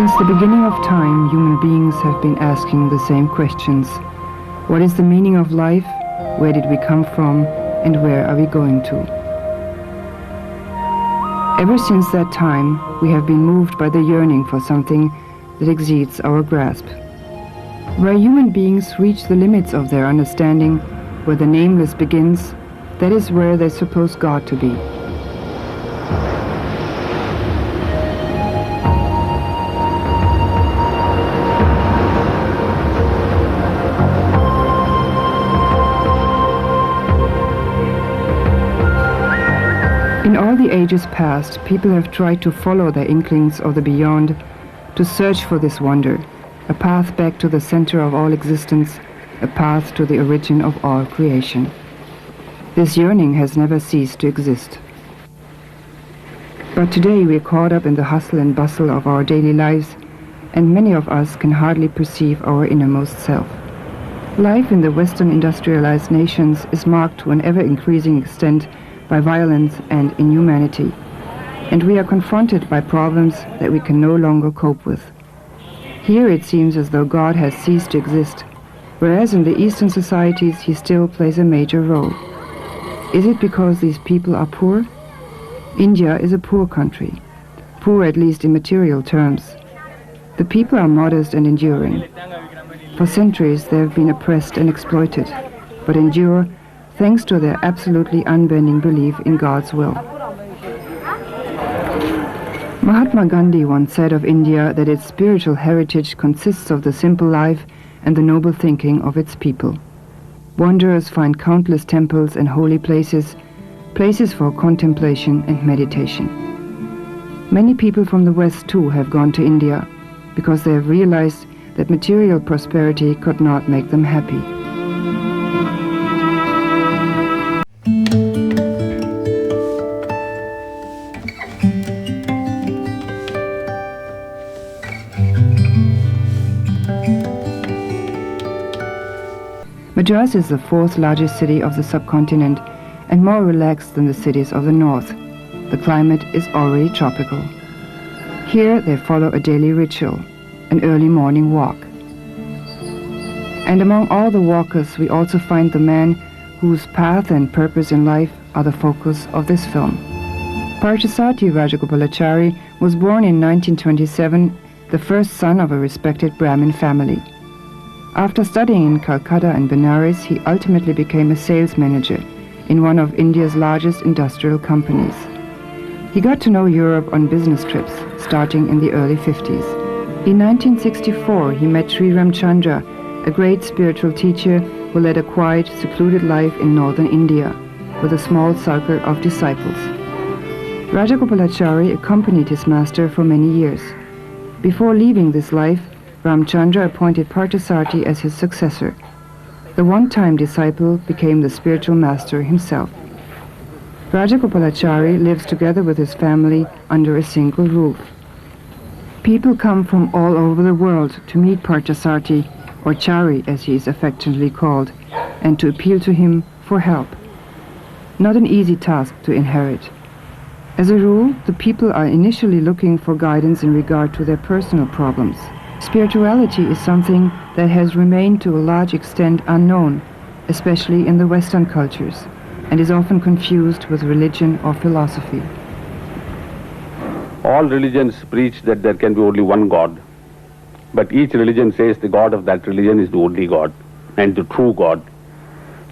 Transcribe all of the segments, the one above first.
Since the beginning of time, human beings have been asking the same questions. What is the meaning of life? Where did we come from? And where are we going to? Ever since that time, we have been moved by the yearning for something that exceeds our grasp. Where human beings reach the limits of their understanding, where the nameless begins, that is where they suppose God to be. In all the ages past, people have tried to follow their inklings of the beyond, to search for this wonder, a path back to the center of all existence, a path to the origin of all creation. This yearning has never ceased to exist. But today we are caught up in the hustle and bustle of our daily lives, and many of us can hardly perceive our innermost self. Life in the Western industrialized nations is marked to an ever-increasing extent by violence and inhumanity, and we are confronted by problems that we can no longer cope with. Here it seems as though God has ceased to exist, whereas in the Eastern societies he still plays a major role. Is it because these people are poor? India is a poor country, poor at least in material terms. The people are modest and enduring. For centuries they have been oppressed and exploited, but endure thanks to their absolutely unbending belief in God's will. Mahatma Gandhi once said of India that its spiritual heritage consists of the simple life and the noble thinking of its people. Wanderers find countless temples and holy places, places for contemplation and meditation. Many people from the West too have gone to India because they have realized that material prosperity could not make them happy. Madras is the fourth largest city of the subcontinent and more relaxed than the cities of the north. The climate is already tropical. Here they follow a daily ritual, an early morning walk. And among all the walkers we also find the man whose path and purpose in life are the focus of this film. Parthasarathi Rajagopalachari was born in 1927, the first son of a respected Brahmin family. After studying in Calcutta and Benares, he ultimately became a sales manager in one of India's largest industrial companies. He got to know Europe on business trips, starting in the early 50s. In 1964, he met Sri Ramchandra, a great spiritual teacher who led a quiet, secluded life in northern India, with a small circle of disciples. Rajagopalachari accompanied his master for many years. Before leaving this life, Ramchandra appointed Parthasarathi as his successor. The one-time disciple became the spiritual master himself. Rajagopalachari lives together with his family under a single roof. People come from all over the world to meet Parthasarathi, or Chari as he is affectionately called, and to appeal to him for help. Not an easy task to inherit. As a rule, the people are initially looking for guidance in regard to their personal problems. Spirituality is something that has remained to a large extent unknown, especially in the Western cultures, and is often confused with religion or philosophy. All religions preach that there can be only one God, but each religion says the God of that religion is the only God and the true God.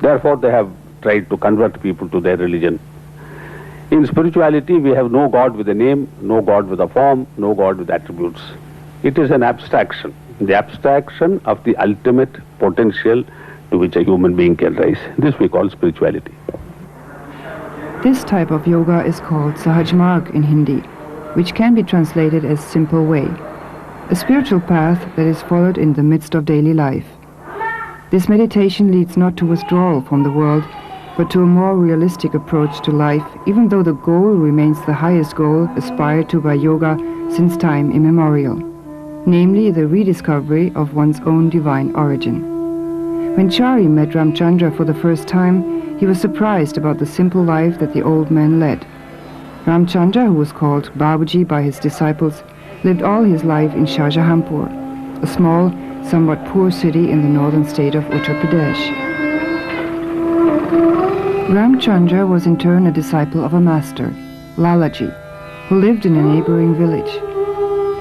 Therefore, they have tried to convert people to their religion. In spirituality, we have no God with a name, no God with a form, no God with attributes. It is an abstraction, the abstraction of the ultimate potential to which a human being can rise. This we call spirituality. This type of yoga is called Sahaj Marg in Hindi, which can be translated as simple way, a spiritual path that is followed in the midst of daily life. This meditation leads not to withdrawal from the world, but to a more realistic approach to life, even though the goal remains the highest goal aspired to by yoga since time immemorial, namely the rediscovery of one's own divine origin. When Chari met Ramchandra for the first time, he was surprised about the simple life that the old man led. Ramchandra, who was called Babuji by his disciples, lived all his life in Shahjahanpur, a small, somewhat poor city in the northern state of Uttar Pradesh. Ramchandra was in turn a disciple of a master, Lalaji, who lived in a neighboring village.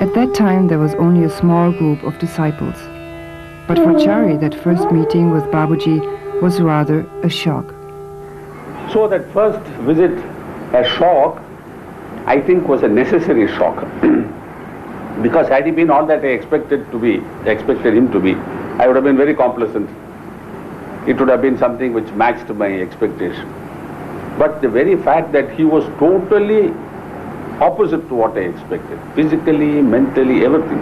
At that time there was only a small group of disciples. But for Chari, that first meeting with Babuji was rather a shock. So that first visit, a shock, I think was a necessary shock. Because had he been all that I expected him to be, I would have been very complacent. It would have been something which matched my expectation. But the very fact that he was totally opposite to what I expected, physically, mentally, everything.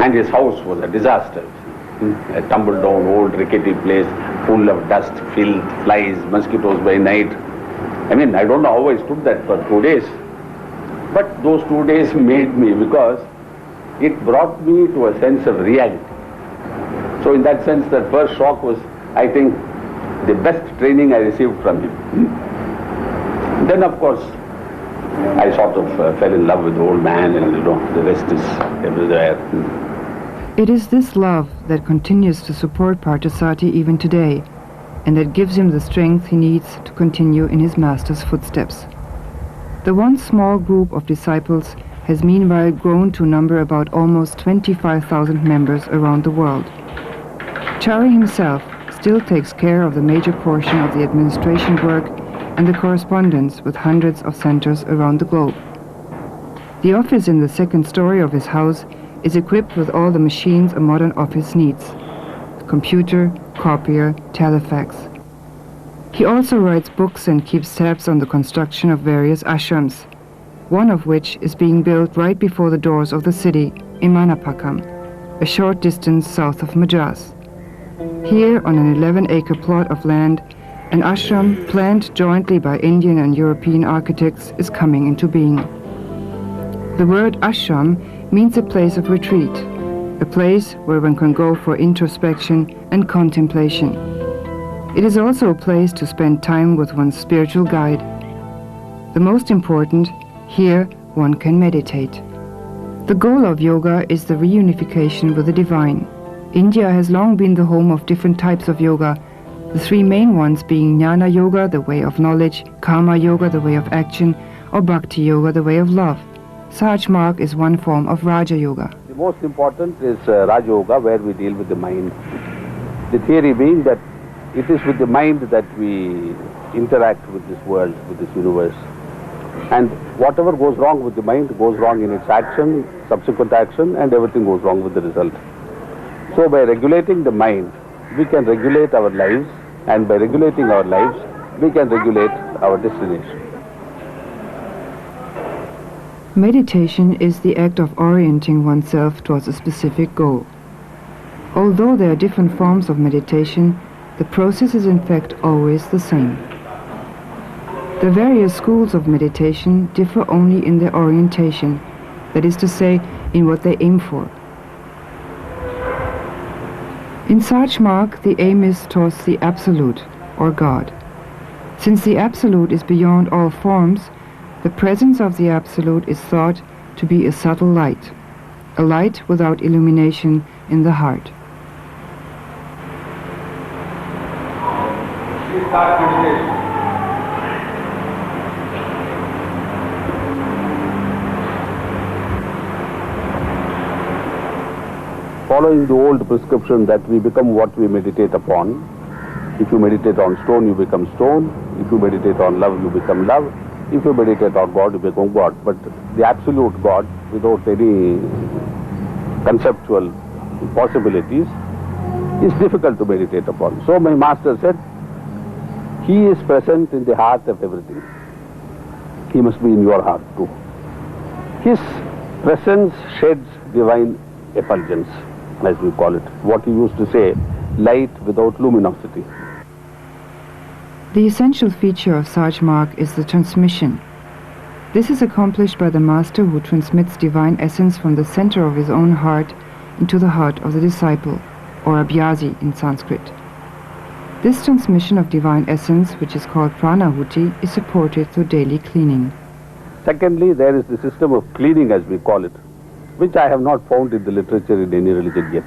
And his house was a disaster. A tumbled down, old, rickety place, full of dust, filth, flies, mosquitoes by night. I mean, I don't know how I stood that for 2 days. But those 2 days made me, because it brought me to a sense of reality. So in that sense, that first shock was, I think, the best training I received from him. Then, of course, I sort of fell in love with the old man, and the rest is everywhere. It is this love that continues to support Parthasarathi even today, and that gives him the strength he needs to continue in his master's footsteps. The once small group of disciples has meanwhile grown to number about almost 25,000 members around the world. Chari himself still takes care of the major portion of the administration work and the correspondence with hundreds of centers around the globe. The office in the second story of his house is equipped with all the machines a modern office needs: computer, copier, telefax. He also writes books and keeps tabs on the construction of various ashrams, one of which is being built right before the doors of the city in Manapakam, a short distance south of Madras. Here, on an 11-acre plot of land, an ashram planned jointly by Indian and European architects is coming into being. The word ashram means a place of retreat, a place where one can go for introspection and contemplation. It is also a place to spend time with one's spiritual guide. The most important, here one can meditate. The goal of yoga is the reunification with the divine. India has long been the home of different types of yoga, the three main ones being Jnana Yoga, the way of knowledge, Karma Yoga, the way of action, or Bhakti Yoga, the way of love. Sahaj Marg is one form of Raja Yoga. The most important is Raja Yoga, where we deal with the mind. The theory being that it is with the mind that we interact with this world, with this universe. And whatever goes wrong with the mind goes wrong in its action, subsequent action, and everything goes wrong with the result. So by regulating the mind, we can regulate our lives, and by regulating our lives, we can regulate our destination. Meditation is the act of orienting oneself towards a specific goal. Although there are different forms of meditation, the process is in fact always the same. The various schools of meditation differ only in their orientation, that is to say, in what they aim for. In Sahaj Marg, the aim is towards the Absolute, or God. Since the Absolute is beyond all forms, the presence of the Absolute is thought to be a subtle light, a light without illumination in the heart. Following the old prescription that we become what we meditate upon. If you meditate on stone, you become stone. If you meditate on love, you become love. If you meditate on God, you become God. But the absolute God, without any conceptual possibilities, is difficult to meditate upon. So my master said, He is present in the heart of everything. He must be in your heart too. His presence sheds divine effulgence, as we call it. What he used to say, light without luminosity. The essential feature of Sahaj Marg is the transmission. This is accomplished by the master who transmits divine essence from the center of his own heart into the heart of the disciple, or Abhyasi in Sanskrit. This transmission of divine essence, which is called pranahuti, is supported through daily cleaning. Secondly, there is the system of cleaning, as we call it, which I have not found in the literature in any religion yet.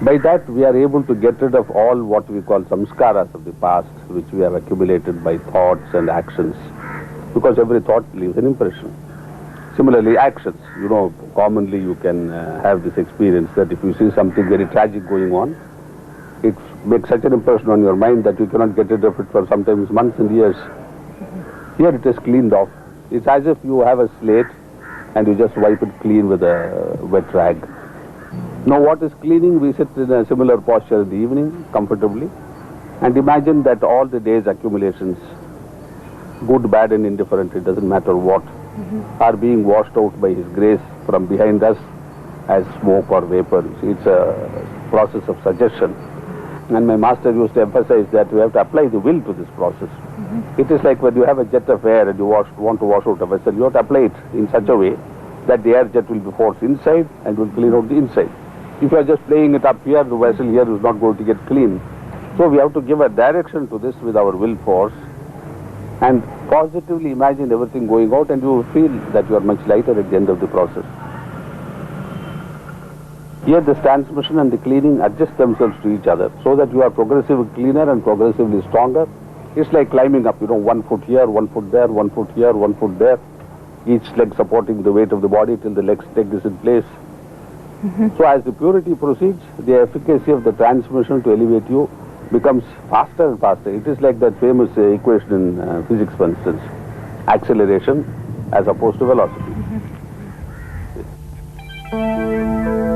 By that, we are able to get rid of all what we call samskaras of the past, which we have accumulated by thoughts and actions, because every thought leaves an impression. Similarly, actions. Commonly you can have this experience that if you see something very tragic going on, it makes such an impression on your mind that you cannot get rid of it for sometimes months and years. Here it is cleaned off. It's as if you have a slate and you just wipe it clean with a wet rag. Now what is cleaning? We sit in a similar posture in the evening, comfortably, and imagine that all the day's accumulations, good, bad and indifferent, it doesn't matter what, are being washed out by His grace from behind us as smoke or vapor. It's a process of suggestion. And my master used to emphasize that we have to apply the will to this process. It is like when you have a jet of air and you want to wash out a vessel, you have to apply it in such a way that the air jet will be forced inside and will clean out the inside. If you are just playing it up here, the vessel here is not going to get clean. So we have to give a direction to this with our will force and positively imagine everything going out, and you will feel that you are much lighter at the end of the process. Here this transmission and the cleaning adjust themselves to each other so that you are progressively cleaner and progressively stronger. It's like climbing up, 1 foot here, 1 foot there, 1 foot here, 1 foot there, each leg supporting the weight of the body till the leg is in place. So as the purity proceeds, the efficacy of the transmission to elevate you becomes faster and faster. It is like that famous equation in physics, for instance, acceleration as opposed to velocity.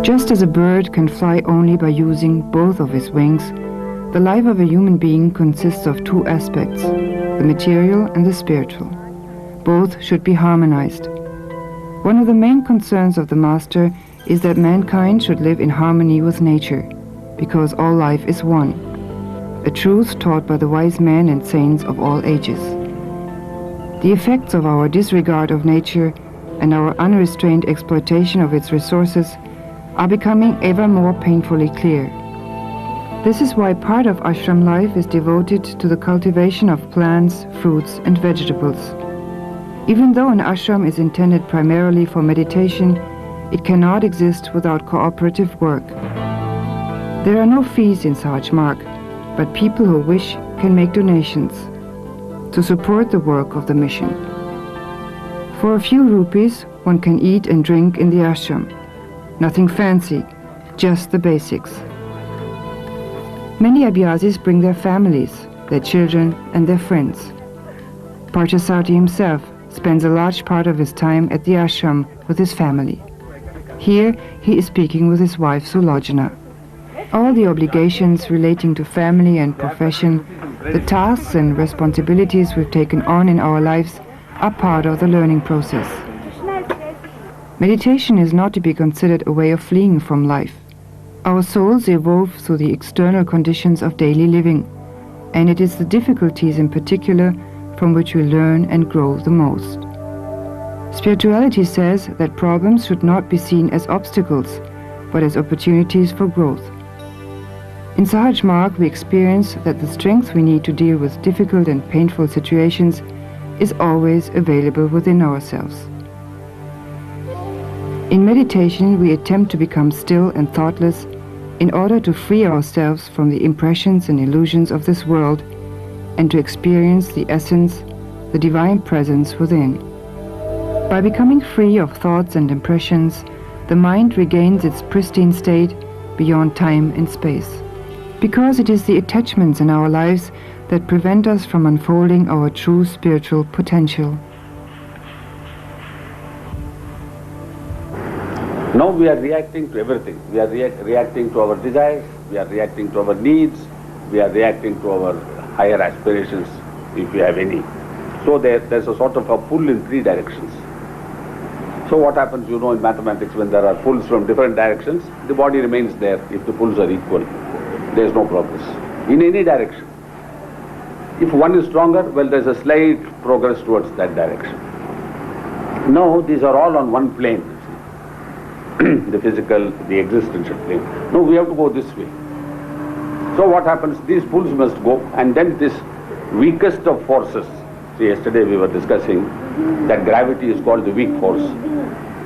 Just as a bird can fly only by using both of his wings, the life of a human being consists of two aspects, the material and the spiritual. Both should be harmonized. One of the main concerns of the Master is that mankind should live in harmony with nature, because all life is one, a truth taught by the wise men and saints of all ages. The effects of our disregard of nature and our unrestrained exploitation of its resources are becoming ever more painfully clear. This is why part of ashram life is devoted to the cultivation of plants, fruits and vegetables. Even though an ashram is intended primarily for meditation, it cannot exist without cooperative work. There are no fees in Sahaj Marg, but people who wish can make donations to support the work of the mission. For a few rupees, one can eat and drink in the ashram. Nothing fancy, just the basics. Many Abhyasis bring their families, their children and their friends. Parthasarathi himself spends a large part of his time at the ashram with his family. Here he is speaking with his wife Sulojana. All the obligations relating to family and profession, the tasks and responsibilities we've taken on in our lives are part of the learning process. Meditation is not to be considered a way of fleeing from life. Our souls evolve through the external conditions of daily living, and it is the difficulties in particular from which we learn and grow the most. Spirituality says that problems should not be seen as obstacles, but as opportunities for growth. In Sahaj Marg, we experience that the strength we need to deal with difficult and painful situations is always available within ourselves. In meditation, we attempt to become still and thoughtless in order to free ourselves from the impressions and illusions of this world and to experience the essence, the divine presence within. By becoming free of thoughts and impressions, the mind regains its pristine state beyond time and space. Because it is the attachments in our lives that prevent us from unfolding our true spiritual potential. Now we are reacting to everything. We are reacting to our desires, we are reacting to our needs, we are reacting to our higher aspirations, if we have any. So there's a sort of a pull in three directions. So what happens, in mathematics, when there are pulls from different directions, the body remains there if the pulls are equal. There is no progress in any direction. If one is stronger, well, there's a slight progress towards that direction. No, these are all on one plane. The physical, the existential plane. No, we have to go this way. So what happens? These pulls must go, and then this weakest of forces. See, yesterday we were discussing That gravity is called the weak force,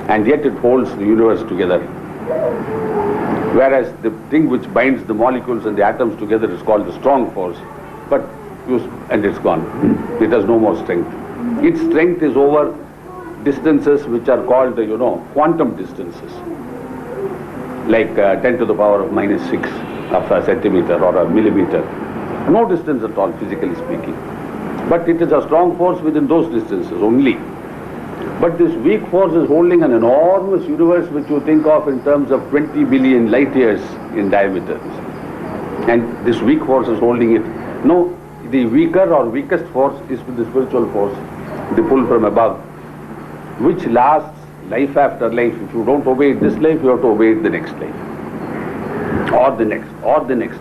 and yet it holds the universe together. Whereas the thing which binds the molecules and the atoms together is called the strong force, and it's gone. It has no more strength. Its strength is over distances which are called, quantum distances, like 10 to the power of -6 of a centimeter or a millimeter. No distance at all, physically speaking. But it is a strong force within those distances only. But this weak force is holding an enormous universe which you think of in terms of 20 billion light years in diameter. And this weak force is holding it. No, the weaker or weakest force is the spiritual force, the pull from above, which lasts life after life. If you don't obey it this life, you have to obey it the next life. Or the next, or the next.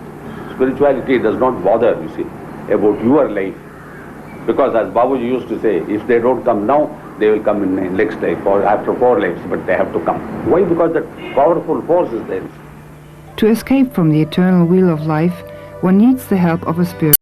Spirituality does not bother, you see, about your life. Because as Babaji used to say, if they don't come now, they will come in next life or after 4 lives, but they have to come. Why? Because that powerful force is there. To escape from the eternal wheel of life, one needs the help of a spirit.